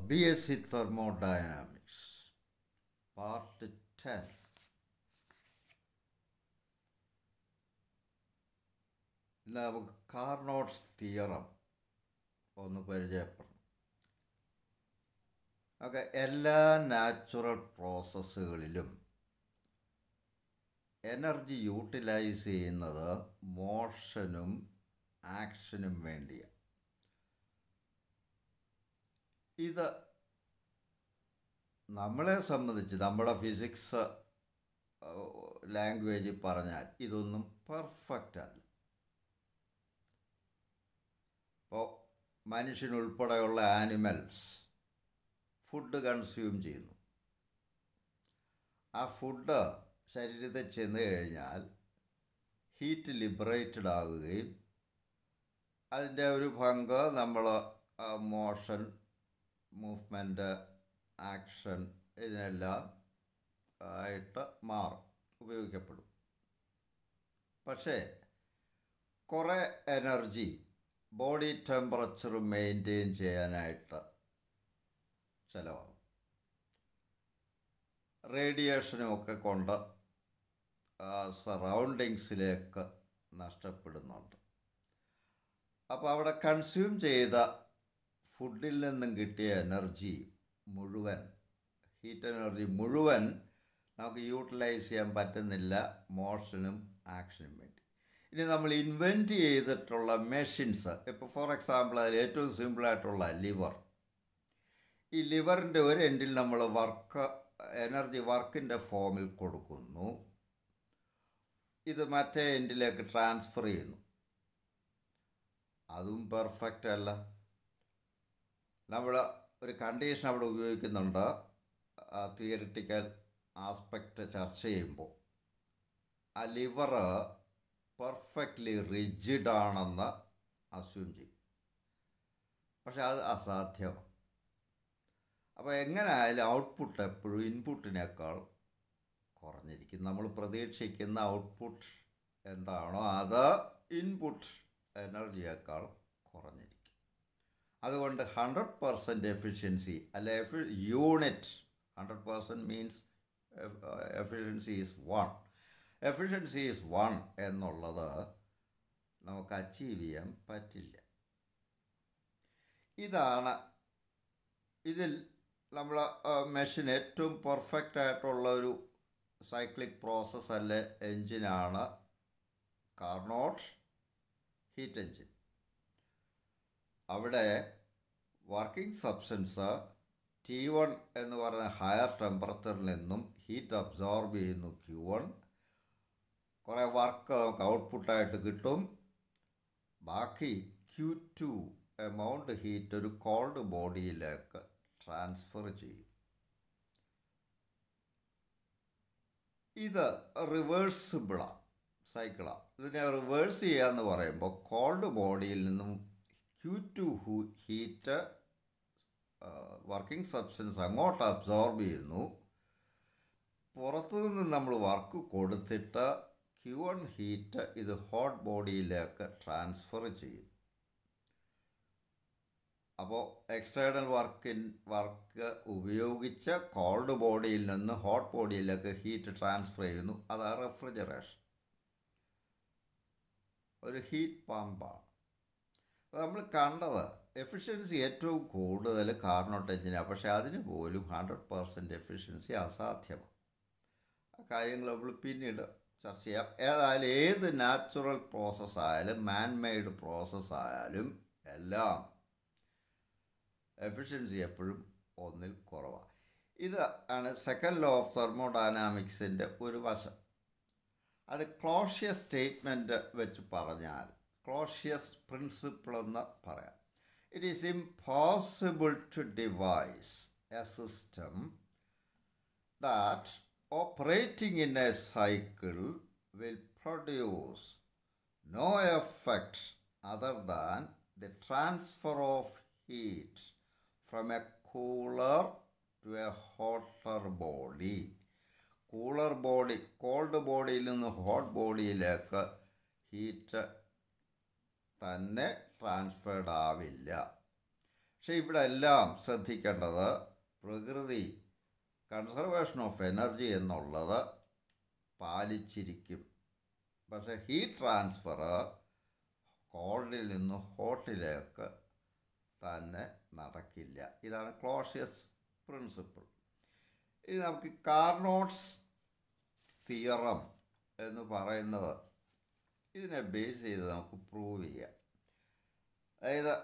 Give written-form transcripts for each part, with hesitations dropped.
BSc Thermodynamics, Part 10. ഇന്ന് നമുക്ക് Carnot's theorem ഒന്ന് പരിചയപ്പെടണം. ഓക്കെ, എല്ലാ നാച്ചുറൽ പ്രോസസ്സുകളിലും എനർജി യൂട്ടിലൈസ് ചെയ്യുന്നത് മോഷനും ആക്ഷനും വേണ്ടിയാണ്. ഇത് നമ്മളെ സംബന്ധിച്ച് നമ്മുടെ ഫിസിക്സ് ലാംഗ്വേജിൽ പറഞ്ഞാൽ ഇതൊന്നും പെർഫെക്റ്റ് അല്ല. ഇപ്പോൾ മനുഷ്യനുൾപ്പെടെയുള്ള ആനിമൽസ് ഫുഡ് കൺസ്യൂം ചെയ്യുന്നു. ആ ഫുഡ് ശരീരത്തിൽ ചെന്ന് കഴിഞ്ഞാൽ ഹീറ്റ് ലിബറേറ്റഡ് ആകുകയും അതിൻ്റെ ഒരു പങ്ക് നമ്മൾ മോഷൻ, മൂവ്മെൻറ്റ്, ആക്ഷൻ ഇതിനെല്ലാം ആയിട്ട് മാറും, ഉപയോഗിക്കപ്പെടും. പക്ഷേ കുറേ എനർജി ബോഡി ടെമ്പറേച്ചർ മെയിൻറ്റെയിൻ ചെയ്യാനായിട്ട് ചിലവാകും. റേഡിയേഷനുമൊക്കെ കൊണ്ട് സറൗണ്ടിങ്സിലേക്ക് നഷ്ടപ്പെടുന്നുണ്ട്. അപ്പോൾ അവിടെ കൺസ്യൂം ചെയ്ത ഫുഡിൽ നിന്നും കിട്ടിയ എനർജി മുഴുവൻ, ഹീറ്റ് എനർജി മുഴുവൻ നമുക്ക് യൂട്ടിലൈസ് ചെയ്യാൻ പറ്റുന്നില്ല മോഷനും ആക്ഷനും വേണ്ടി. ഇനി നമ്മൾ ഇൻവെൻറ്റ് ചെയ്തിട്ടുള്ള മെഷീൻസ്, ഇപ്പോൾ ഫോർ എക്സാമ്പിൾ അതിൽ ഏറ്റവും സിമ്പിളായിട്ടുള്ള ലിവർ. ഈ ലിവറിൻ്റെ ഒരു എൻഡിൽ നമ്മൾ എനർജി വർക്കിൻ്റെ ഫോമിൽ കൊടുക്കുന്നു, ഇത് മറ്റേ എൻഡിലേക്ക് ട്രാൻസ്ഫർ ചെയ്യുന്നു. അതും പെർഫെക്റ്റ് അല്ല. നമ്മൾ ഒരു കണ്ടീഷൻ അവിടെ ഉപയോഗിക്കുന്നുണ്ട്, തിയറിറ്റിക്കൽ ആസ്പെക്റ്റ് ചർച്ച ചെയ്യുമ്പോൾ. ആ ലിവർ പെർഫെക്റ്റ്ലി റിജിഡാണെന്ന് അസ്യൂം ചെയ്യും. പക്ഷെ അത് അസാധ്യമാണ്. അപ്പോൾ എങ്ങനെ ആയാലും ഔട്ട്പുട്ട് എപ്പോഴും ഇൻപുട്ടിനേക്കാൾ കുറഞ്ഞിരിക്കും. നമ്മൾ പ്രതീക്ഷിക്കുന്ന ഔട്ട്പുട്ട് എന്താണോ അത് ഇൻപുട്ട് എനർജിയേക്കാൾ കുറഞ്ഞിരിക്കും. അതുകൊണ്ട് 100% എഫിഷ്യൻസി അല്ലെ unit, 100% means efficiency is 1. Efficiency is 1 എന്നുള്ളത് നമുക്ക് അച്ചീവ് ചെയ്യാൻ പറ്റില്ല. ഇതാണ് ഇതിൽ നമ്മൾ മെഷീൻ ഏറ്റവും പെർഫെക്റ്റ് ആയിട്ടുള്ള ഒരു സൈക്ലിക് പ്രോസസ്സ് അല്ലെ എൻജിനാണ് കാർനോട്ട് ഹീറ്റ് എൻജിൻ. അവിടെ വർക്കിംഗ് സബ്സ്റ്റൻസ് T1 എന്ന് പറയുന്ന ഹയർ ടെമ്പറേച്ചറിൽ നിന്നും ഹീറ്റ് അബ്സോർബ് ചെയ്യുന്നു Q1. കുറേ വർക്ക് നമുക്ക് ഔട്ട്പുട്ടായിട്ട് കിട്ടും. ബാക്കി Q2 എമൗണ്ട് ഹീറ്റ് ഒരു കോൾഡ് ബോഡിയിലേക്ക് ട്രാൻസ്ഫർ ചെയ്യും. ഇത് റിവേഴ്സിബിളാണ്, സൈക്കിളാണ്. ഇതിനെ റിവേഴ്സ് ചെയ്യാന്ന് പറയുമ്പോൾ കോൾഡ് ബോഡിയിൽ നിന്നും Q2 ഹീറ്റ് വർക്കിംഗ് സബ്സ്റ്റൻസ് അങ്ങോട്ട് അബ്സോർബ് ചെയ്യുന്നു. പുറത്തു നിന്ന് നമ്മൾ വർക്ക് കൊടുത്തിട്ട് Q1 ഹീറ്റ് ഇത് ഹോട്ട് ബോഡിയിലേക്ക് ട്രാൻസ്ഫർ ചെയ്യും. അപ്പോൾ എക്സ്റ്റേണൽ വർക്ക് ഉപയോഗിച്ച് കോൾഡ് ബോഡിയിൽ നിന്ന് ഹോട്ട് ബോഡിയിലേക്ക് ഹീറ്റ് ട്രാൻസ്ഫർ ചെയ്യുന്നു. അതാണ് റെഫ്രിജറേഷൻ, ഒരു ഹീറ്റ് പമ്പാണ്. നമ്മൾ കണ്ടത് എഫിഷ്യൻസി ഏറ്റവും കൂടുതൽ കാർനോട്ട് എഞ്ചിനാണ്. പക്ഷേ അതിന് പോലും 100% എഫിഷ്യൻസി അസാധ്യമാണ്. ആ കാര്യങ്ങൾ നമ്മൾ പിന്നീട് ചർച്ച ചെയ്യാം. ഏതായാലും ഏത് നാച്ചുറൽ പ്രോസസ് ആയാലും മാൻമെയ്ഡ് പ്രോസസ് ആയാലും എല്ലാം എഫിഷ്യൻസി എപ്പോഴും ഒന്നിൽ കുറവാണ്. ഇത് ആണ് സെക്കൻഡ് ലോ ഓഫ് തെർമോഡൈനാമിക്സിൻ്റെ ഒരു വശം. അത് ക്ലോഷ്യസ് സ്റ്റേറ്റ്മെൻറ്റ് വെച്ച് പറഞ്ഞാൽ, ക്ലോഷ്യസ് പ്രിൻസിപ്പിൾ എന്ന് പറയാം. It is impossible to devise a system that operating in a cycle will produce no effect other than the transfer of heat from a cooler to a hotter body. Cooler body, cold ബോഡിയിൽ നിന്ന് hot ബോഡിയിലേക്ക് heat തന്നെ transferred ആവില്ല. പക്ഷേ ഇവിടെ എല്ലാം ശ്രദ്ധിക്കേണ്ടത് പ്രകൃതി കൺസർവേഷൻ ഓഫ് എനർജി എന്നുള്ളത് പാലിച്ചിരിക്കും. പക്ഷേ ഹീറ്റ് ട്രാൻസ്ഫർ കോൾഡിൽ നിന്ന് ഹോട്ടിലേക്ക് തന്നെ നടക്കില്ല. ഇതാണ് ക്ലോഷ്യസ് പ്രിൻസിപ്പിൾ. ഇനി നമുക്ക് കാർനോട്ട്സ് തിയറം എന്ന് പറയുന്നത് ഇതിനെ ബേസ് ചെയ്ത് നമുക്ക് പ്രൂവ് ചെയ്യാം. അതായത്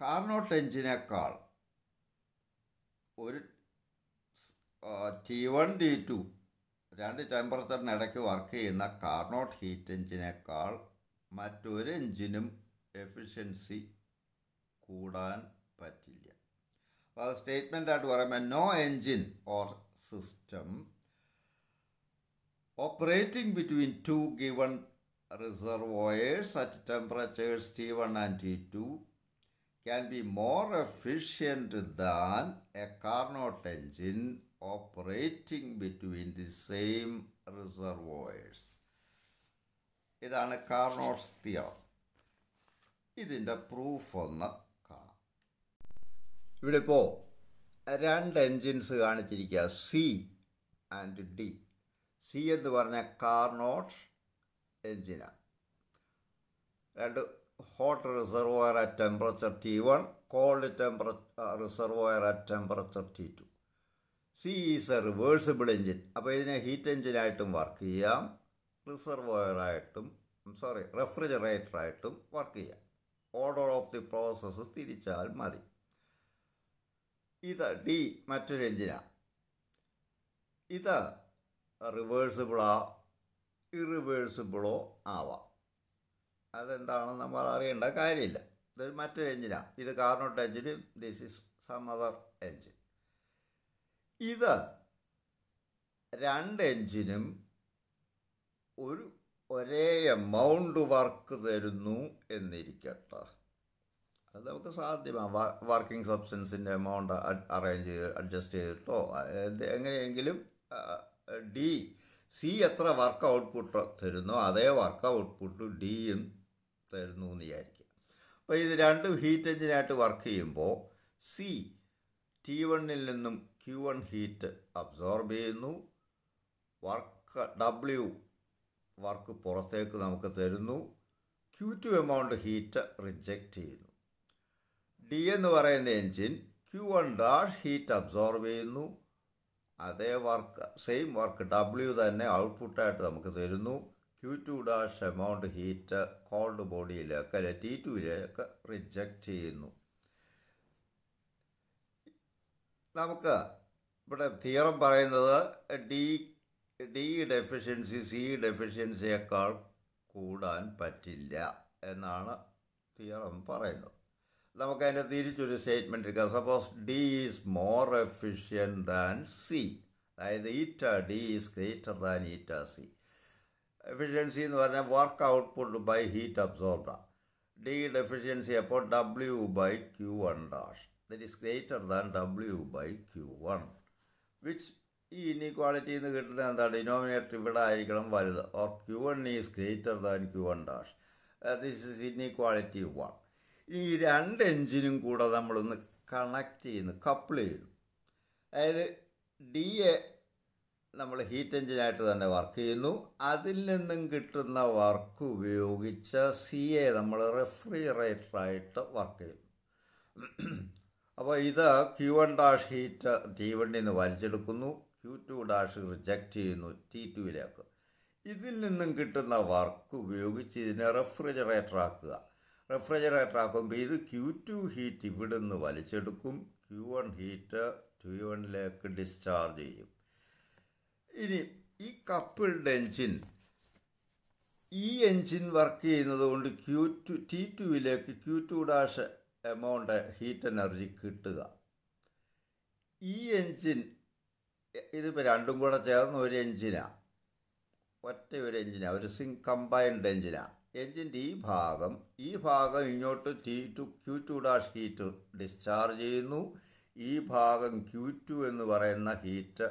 കാർനോട്ട് എഞ്ചിനേക്കാൾ ഒരു T1 T2 രണ്ട് ടെമ്പറേച്ചറിനിടയ്ക്ക് വർക്ക് ചെയ്യുന്ന കാർനോട്ട് ഹീറ്റ് എഞ്ചിനേക്കാൾ മറ്റൊരു എഞ്ചിനും എഫിഷ്യൻസി കൂടാൻ പറ്റില്ല. അപ്പോൾ അത് സ്റ്റേറ്റ്മെൻ്റായിട്ട് പറയുമ്പോൾ no engine or system operating between two given reservoirs at temperatures T1 and T2 can be more efficient than a Carnot engine operating between the same reservoirs. ഇതാണ് കാർനോട്ട്സ് തിയറം. ഇതിൻ്റെ പ്രൂഫ് ഒന്ന് കാണാം. ഇവിടെ ഇപ്പോൾ രണ്ട് എൻജിൻസ് കാണിച്ചിരിക്കുക, C and D. C എന്ന് പറഞ്ഞാൽ കാർനോട്ട് എൻജിനാണ്. രണ്ട് hot reservoir at temperature T1, cold reservoir at temperature T2. C is a reversible engine. അപ്പോൾ ഇതിനെ ഹീറ്റ് എഞ്ചിനായിട്ടും വർക്ക് ചെയ്യാം, റെഫ്രിജറേറ്ററായിട്ടും വർക്ക് ചെയ്യാം. ഓർഡർ ഓഫ് ദി പ്രോസസ്സ് തിരിച്ചാൽ മതി. ഇത് ഡി മറ്റൊരു എഞ്ചിനാണ്. ഇത് റിവേഴ്സിബിളോ ഇറിവേഴ്സിബിളോ ആവാം. അതെന്താണെന്ന് നമ്മൾ അറിയേണ്ട കാര്യമില്ല. ഇത് മറ്റൊരു എഞ്ചിനാണ്. ഇത് Carnot engine, this is some other engine. ഇത് രണ്ട് എഞ്ചിനും ഒരേ എമൗണ്ട് വർക്ക് തരുന്നു എന്നിരിക്കട്ടെ. അത് നമുക്ക് സാധ്യമാണ്. വർക്കിംഗ് സബ്സ്റ്റൻസിൻ്റെ എമൗണ്ട് അഡ്ജസ്റ്റ് ചെയ്തിട്ടോ എങ്ങനെയെങ്കിലും സി എത്ര വർക്ക് ഔട്ട്പുട്ട് തരുന്നോ അതേ വർക്ക് ഔട്ട്പുട്ട് ഡിയും തരുന്നു എന്ന് വിചാരിക്കുക. അപ്പോൾ ഇത് രണ്ടും ഹീറ്റ് എഞ്ചിനായിട്ട് വർക്ക് ചെയ്യുമ്പോൾ സി T1 നിന്നും Q1 ഹീറ്റ് അബ്സോർബ് ചെയ്യുന്നു, വർക്ക് പുറത്തേക്ക് നമുക്ക് തരുന്നു, Q2 എമൗണ്ട് ഹീറ്റ് റിജക്റ്റ് ചെയ്യുന്നു. ഡി എന്ന് പറയുന്ന എൻജിൻ Q1' ഹീറ്റ് അബ്സോർബ് ചെയ്യുന്നു, അതേ വർക്ക് സെയിം വർക്ക് W തന്നെ ഔട്ട്പുട്ടായിട്ട് നമുക്ക് തരുന്നു, Q2' എമൗണ്ട് ഹീറ്റ് കോൾഡ് ബോഡിയിലേക്ക് അല്ലെ T2ലേക്ക് റിജക്റ്റ് ചെയ്യുന്നു. നമുക്ക് ഇവിടെ തിയറം പറയുന്നത് ഡിയുടെ എഫിഷ്യൻസി സിയുടെ എഫിഷ്യൻസിയേക്കാൾ കൂടാൻ പറ്റില്ല എന്നാണ് തിയറം പറയുന്നത്. നമുക്കതിൻ്റെ തിരിച്ചൊരു സ്റ്റേറ്റ്മെൻറ്റ് എടുക്കാം. Suppose D is more efficient than C, അതായത് eta D is greater than eta C. Efficiency എന്ന് പറഞ്ഞാൽ work output by heat absorbed. ഡിയുടെ എഫിഷ്യൻസി അപ്പോൾ W/Q1' that is greater than W/Q1, which ഈ ഇൻഇക്വാളിറ്റിയിൽ നിന്ന് കിട്ടുന്നത് എന്താ? ഡിനോമിനേറ്റർ ഇവിടെ ആയിരിക്കണം വലുത്. Or Q1 is greater than Q1'. This is inequality 1. ഈ രണ്ട് എഞ്ചിനും കൂടെ നമ്മളൊന്ന് കണക്ട് ചെയ്യുന്നു, കപ്പിൾ ചെയ്യുന്നു. അതായത് ഡിയെ നമ്മൾ ഹീറ്റ് എഞ്ചിനായിട്ട് തന്നെ വർക്ക് ചെയ്യുന്നു, അതിൽ നിന്നും കിട്ടുന്ന വർക്ക് ഉപയോഗിച്ച് സിയെ നമ്മൾ റെഫ്രിജറേറ്ററായിട്ട് വർക്ക് ചെയ്യുന്നു. അപ്പോൾ ഇത് Q1' ഹീറ്റ് T1 നിന്ന് വലിച്ചെടുക്കുന്നു, Q2' റിജക്റ്റ് ചെയ്യുന്നു T2യിലേക്ക്. ഇതിൽ നിന്നും കിട്ടുന്ന വർക്ക് ഉപയോഗിച്ച് ഇതിനെ റെഫ്രിജറേറ്റർ ആക്കുമ്പോൾ ഇത് Q2 ഹീറ്റ് ഇവിടെ നിന്ന് വലിച്ചെടുക്കും, Q1 ഹീറ്റ് T1ലേക്ക് ഡിസ്ചാർജ് ചെയ്യും. ഇനി ഈ കപ്പിൾഡ് എൻജിൻ, ഈ എൻജിൻ വർക്ക് ചെയ്യുന്നത് കൊണ്ട് T2യിലേക്ക് Q2' എമൗണ്ട് ഹീറ്റ് എനർജി കിട്ടുക. ഈ എൻജിൻ ഇതിപ്പോൾ രണ്ടും കൂടെ ചേർന്ന് ഒരു എൻജിനാണ്, ഒരു എൻജിനാണ്, ഒരു കമ്പൈൻഡ് എൻജിനാണ്. എൻജിൻ്റെ ഈ ഭാഗം ഇങ്ങോട്ട് Q2' ഹീറ്റ് ഡിസ്ചാർജ് ചെയ്യുന്നു, ഈ ഭാഗം Q2 എന്ന് പറയുന്ന ഹീറ്റ്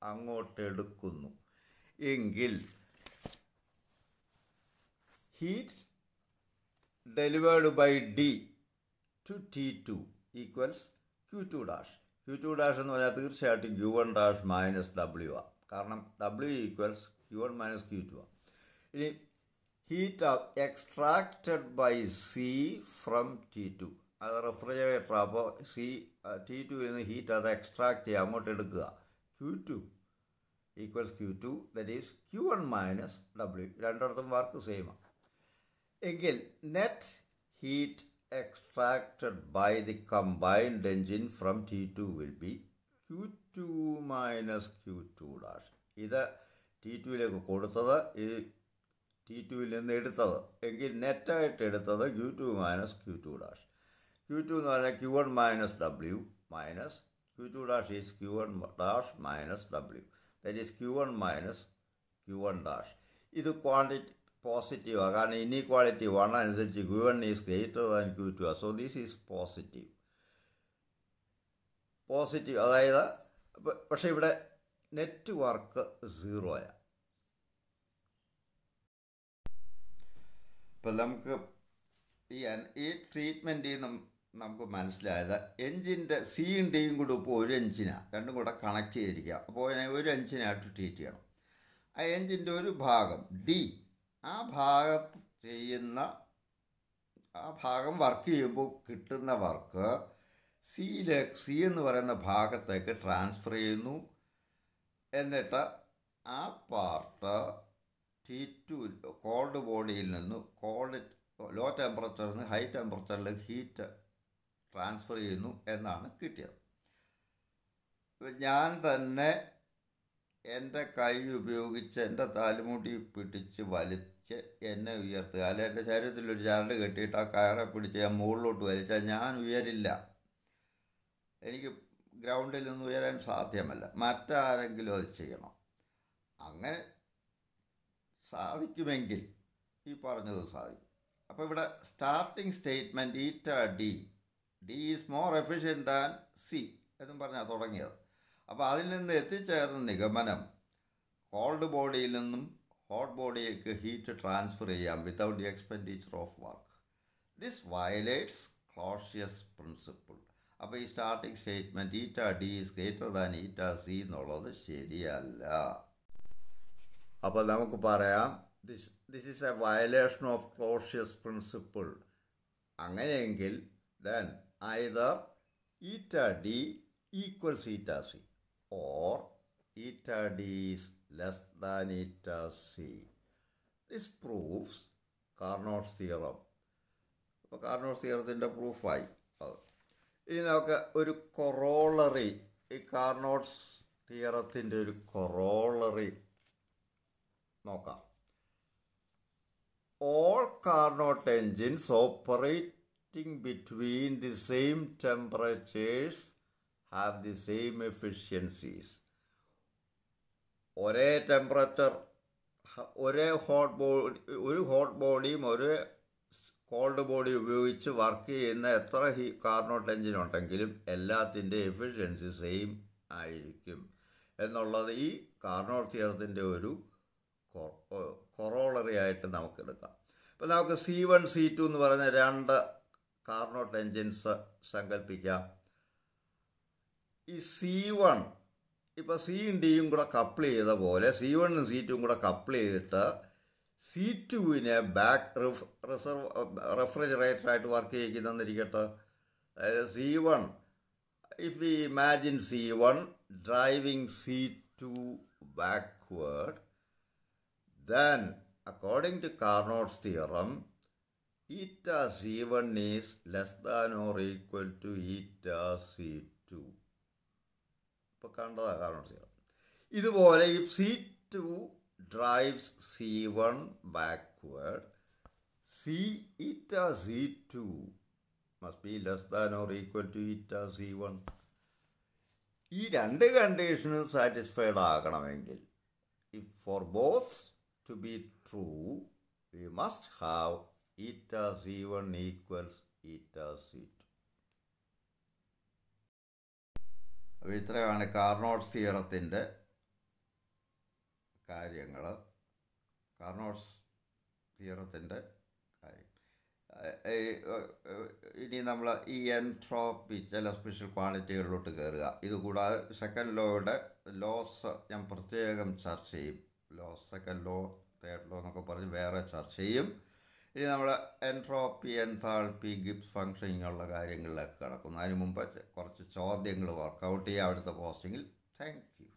അങ്ങോട്ട് എടുക്കുന്നു. എങ്കിൽ heat delivered by D to T2 equals Q2 dash. Q2 dash എന്ന് പറഞ്ഞാൽ തീർച്ചയായിട്ടും Q1 ഡാഷ് മൈനസ് W ആണ്. കാരണം W equals Q1 minus Q2 ആണ്. ഇനി heat extracted by C from T2. അത് റെഫ്രിജറേറ്റർ. അപ്പോൾ T2ൽ നിന്ന് ഹീറ്റ് അത് എക്സ്ട്രാക്ട് ചെയ്യുക, അങ്ങോട്ട് എടുക്കുക. Q2 equals Q2, that is Q1 minus W. രണ്ടിടത്തും വർക്ക് സെയിമാണ്. എങ്കിൽ net heat extracted by the combined engine from T2 will be Q2 minus Q2 dash. ഇത് T2ലേക്ക് കൊടുത്തത്, ഇത് T2ൽ നിന്ന് എടുത്തത്. എങ്കിൽ നെറ്റായിട്ട് എടുത്തത് Q2 minus Q2 dash. Q2 എന്ന് പറഞ്ഞാൽ Q1 minus W minus Q2 dash is Q1 dash minus W. That is Q1 minus Q1 dash. ഇത് ക്വാണ്ടിറ്റി പോസിറ്റീവാണ്. കാരണം ഇനീക്വാളിറ്റി 1 അനുസരിച്ച് Q1 is greater than Q2. So this is positive. അതായത് പക്ഷേ ഇവിടെ net work 0. ഇപ്പം നമുക്ക് ഈ ട്രീറ്റ്മെൻറ്റിൽ നിന്നും നമുക്ക് മനസ്സിലായത് എൻജിൻ്റെ സിയും ഡിയും കൂടെ ഇപ്പോൾ ഒരു എൻജിനാണ്, രണ്ടും കൂടെ കണക്ട് ചെയ്തിരിക്കുക. അപ്പോൾ അതിനെ ഒരു എൻജിനായിട്ട് ട്രീറ്റ് ചെയ്യണം. ആ എൻജിൻ്റെ ഒരു ഭാഗം ഡി, ആ ഭാഗം വർക്ക് ചെയ്യുമ്പോൾ കിട്ടുന്ന വർക്ക് സി എന്ന് പറയുന്ന ഭാഗത്തേക്ക് ട്രാൻസ്ഫർ ചെയ്യുന്നു. എന്നിട്ട് ആ പാർട്ട് T2 കോൾഡ് ബോഡിയിൽ നിന്ന് ലോ ടെമ്പറേച്ചറിൽ നിന്ന് ഹൈ ടെമ്പറേച്ചറിലേക്ക് ഹീറ്റ് ട്രാൻസ്ഫർ ചെയ്യുന്നു എന്നാണ് കിട്ടിയത്. ഞാൻ തന്നെ എൻ്റെ കൈ ഉപയോഗിച്ച് എൻ്റെ തലമുടി പിടിച്ച് വലിച്ച് എന്നെ ഉയർത്തുക, അല്ല എൻ്റെ ശരീരത്തിലൊരു ചരട് കെട്ടിയിട്ട് ആ കയറെ പിടിച്ച് ഞാൻ മുകളിലോട്ട് വലിച്ചാൽ ഞാൻ ഉയരില്ല. എനിക്ക് ഗ്രൗണ്ടിൽ നിന്ന് ഉയരാൻ സാധ്യമല്ല. മറ്റാരെങ്കിലും അത് ചെയ്യണം. അങ്ങനെ സാധിക്കുമെങ്കിൽ ഈ പറഞ്ഞത് സാധിക്കും. അപ്പോൾ ഇവിടെ സ്റ്റാർട്ടിങ് സ്റ്റേറ്റ്മെൻറ്റ് ഈറ്റ D is more efficient than C എന്നും പറഞ്ഞാൽ തുടങ്ങിയത്. അപ്പോൾ അതിൽ നിന്ന് എത്തിച്ചേർന്ന നിഗമനം കോൾഡ് ബോഡിയിൽ നിന്നും ഹോട്ട് ബോഡിയിലേക്ക് ഹീറ്റ് ട്രാൻസ്ഫർ ചെയ്യാം without the expenditure of work. This violates Clausius principle. അപ്പോൾ ഈ സ്റ്റാർട്ടിങ് സ്റ്റേറ്റ്മെൻറ്റ് ഈറ്റ D is greater than eta C എന്നുള്ളത് ശരിയല്ല. അപ്പോൾ നമുക്ക് പറയാം this is A violation of Clausius principle. അങ്ങനെയെങ്കിൽ ദെൻ ഐദർ ഈറ്റ ഡി ഈക്വൽസ് ഈറ്റ C or eta d is less than eta c. This proves Carnot's theorem. അപ്പോൾ കാർനോട്ട്സ് തിയറത്തിൻ്റെ പ്രൂഫായി അത്. ഇനി നമുക്ക് ഒരു കൊറോളറി, ഈ കാർനോട്ട്സ് തിയറത്തിൻ്റെ ഒരു കൊറോളറി നോക്കാം. All Carnot engines operating between the same temperatures have the same efficiencies. ഒരേ ടെമ്പറേച്ചർ, ഒരു ഹോട്ട് ബോഡിയും ഒരു കോൾഡ് ബോഡി ഉപയോഗിച്ച് വർക്ക് ചെയ്യുന്ന എത്ര കാർനോട്ട് എൻജിൻ ഉണ്ടെങ്കിലും എല്ലാത്തിൻ്റെ എഫിഷ്യൻസി സെയിം ആയിരിക്കും എന്നുള്ളത് ഈ കാർനോട്ട് തിയറത്തിൻ്റെ ഒരു കൊറോളറി ആയിട്ട് നമുക്കെടുക്കാം. അപ്പോൾ നമുക്ക് C1 C2 എന്ന് പറയുന്ന രണ്ട് കാർനോട്ട് എൻജിൻസ് സങ്കല്പിക്കാം. ഈ C1 ഇപ്പോൾ സിയും ഡിയും കൂടെ കപ്പിൾ ചെയ്ത പോലെ C1ഉം C2ഉം കൂടെ കപ്പിൾ ചെയ്തിട്ട് C2വിനെ ബാക്ക് റെഫ്രിജറേറ്ററായിട്ട് വർക്ക് ചെയ്യിക്കുന്നെന്നിരിക്കട്ടെ. അതായത് C1, if we imagine C1 driving C2 backward, then according to Carnot's theorem, eta C1 is less than or equal to eta C2. ഇപ്പോൾ കണ്ടതാണ് കാർനോട്ട്സ് തിയറം. ഇതുപോലെ if C2 drives C1 backward, eta C2 must be less than or equal to eta C1. ഈ രണ്ട് കണ്ടീഷനും satisfied ആകണമെങ്കിൽ, if for both to be true, we must have eta C1 equals eta C2. അപ്പോൾ ഇത്രയാണ് Carnot's തിയറത്തിൻ്റെ കാര്യങ്ങൾ. Carnot's തിയറത്തിൻ്റെ കാര്യം ഇനി നമ്മൾ ഈ എൻട്രോപ്പി ചില സ്പെഷ്യൽ ക്വാളിറ്റികളിലോട്ട് കയറുക. ഇതുകൂടാതെ സെക്കൻഡ് ലോയുടെ ലോസ് ഞാൻ പ്രത്യേകം ചർച്ച ചെയ്യും. സെക്കൻഡ് ലോ, തേർഡ് ലോ എന്നൊക്കെ പറഞ്ഞ് വേറെ ചർച്ച ചെയ്യും. ഇനി നമ്മൾ എൻട്രോപ്പി, എൻതാൾപ്പി, ഗിബ്സ് ഫംഗ്ഷൻ ഇങ്ങനെയുള്ള കാര്യങ്ങളിലൊക്കെ കിടക്കുന്നു. അതിന് മുമ്പ് കുറച്ച് ചോദ്യങ്ങൾ വർക്കൗട്ട് ചെയ്യുക അടുത്ത പോസ്റ്റിങ്ങിൽ. Thank you.